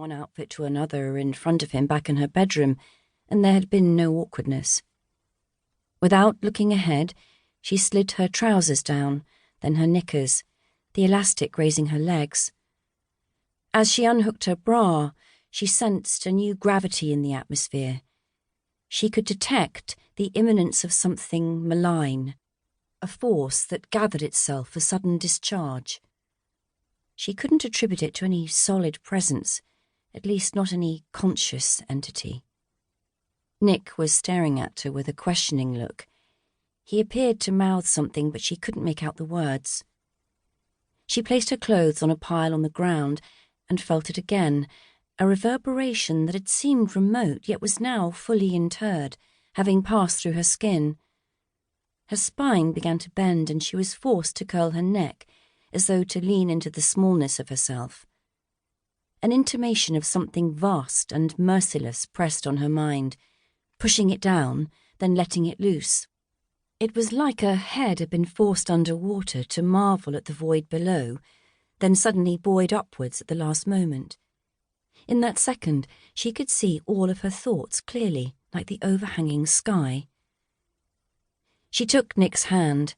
one outfit to another in front of him back in her bedroom, and there had been no awkwardness. Without looking ahead, she slid her trousers down, then her knickers, the elastic grazing her legs. As she unhooked her bra, she sensed a new gravity in the atmosphere. She could detect the imminence of something malign, a force that gathered itself for sudden discharge. She couldn't attribute it to any solid presence, at least not any conscious entity. Nick was staring at her with a questioning look. He appeared to mouth something, but she couldn't make out the words. She placed her clothes on a pile on the ground and felt it again, a reverberation that had seemed remote yet was now fully interred, having passed through her skin. Her spine began to bend and she was forced to curl her neck, as though to lean into the smallness of herself. An intimation of something vast and merciless pressed on her mind, pushing it down, then letting it loose. It was like her head had been forced under water to marvel at the void below, then suddenly buoyed upwards at the last moment. In that second, she could see all of her thoughts clearly, like the overhanging sky. She took Nick's hand.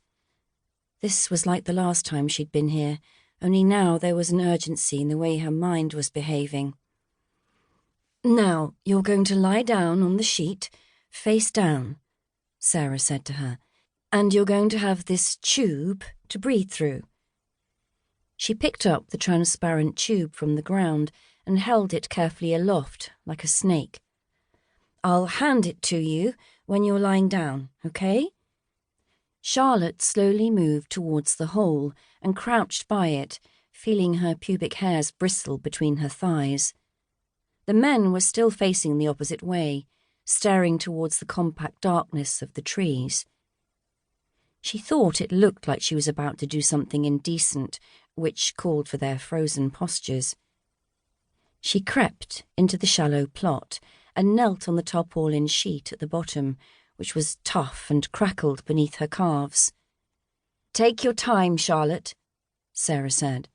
This was like the last time she'd been here, only now there was an urgency in the way her mind was behaving. "Now, you're going to lie down on the sheet, face down," Sarah said to her, "and you're going to have this tube to breathe through." She picked up the transparent tube from the ground and held it carefully aloft, like a snake. "I'll hand it to you when you're lying down, okay?" Charlotte slowly moved towards the hole and crouched by it, feeling her pubic hairs bristle between her thighs. The men were still facing the opposite way, staring towards the compact darkness of the trees. She thought it looked like she was about to do something indecent, which called for their frozen postures. She crept into the shallow plot and knelt on the tarpaulin sheet at the bottom, which was tough and crackled beneath her calves. "Take your time, Charlotte," Sarah said.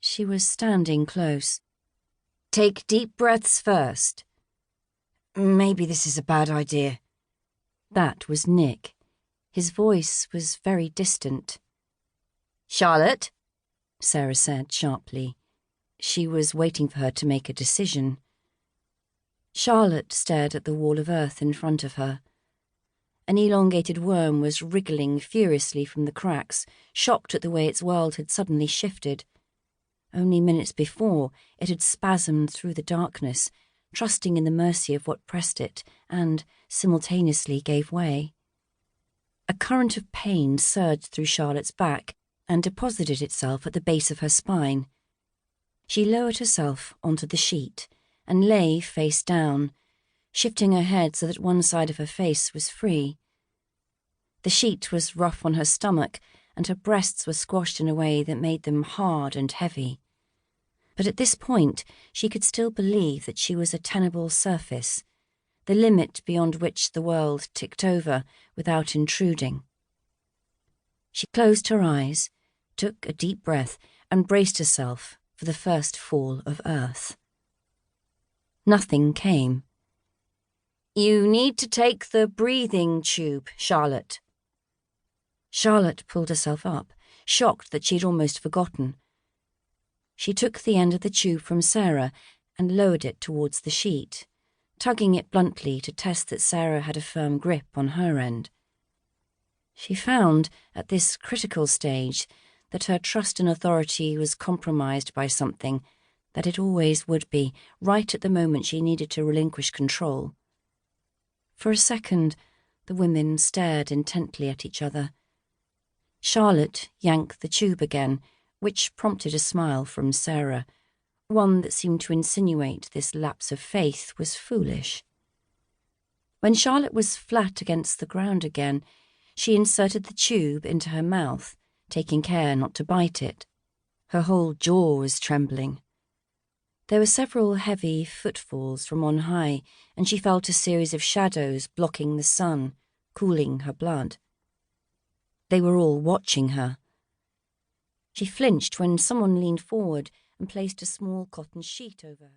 She was standing close. "Take deep breaths first." "Maybe this is a bad idea." That was Nick. His voice was very distant. "Charlotte," Sarah said sharply. She was waiting for her to make a decision. Charlotte stared at the wall of earth in front of her. An elongated worm was wriggling furiously from the cracks, shocked at the way its world had suddenly shifted. Only minutes before, it had spasmed through the darkness, trusting in the mercy of what pressed it, and simultaneously gave way. A current of pain surged through Charlotte's back and deposited itself at the base of her spine. She lowered herself onto the sheet and lay face down, shifting her head so that one side of her face was free. The sheet was rough on her stomach, and her breasts were squashed in a way that made them hard and heavy. But at this point, she could still believe that she was a tenable surface, the limit beyond which the world ticked over without intruding. She closed her eyes, took a deep breath, and braced herself for the first fall of earth. Nothing came. "You need to take the breathing tube, Charlotte." Charlotte pulled herself up, shocked that she'd almost forgotten. She took the end of the tube from Sarah and lowered it towards the sheet, tugging it bluntly to test that Sarah had a firm grip on her end. She found, at this critical stage, that her trust in authority was compromised by something, that it always would be, right at the moment she needed to relinquish control. For a second, the women stared intently at each other. Charlotte yanked the tube again, which prompted a smile from Sarah, one that seemed to insinuate this lapse of faith was foolish. When Charlotte was flat against the ground again, she inserted the tube into her mouth, taking care not to bite it. Her whole jaw was trembling. There were several heavy footfalls from on high, and she felt a series of shadows blocking the sun, cooling her blood. They were all watching her. She flinched when someone leaned forward and placed a small cotton sheet over her.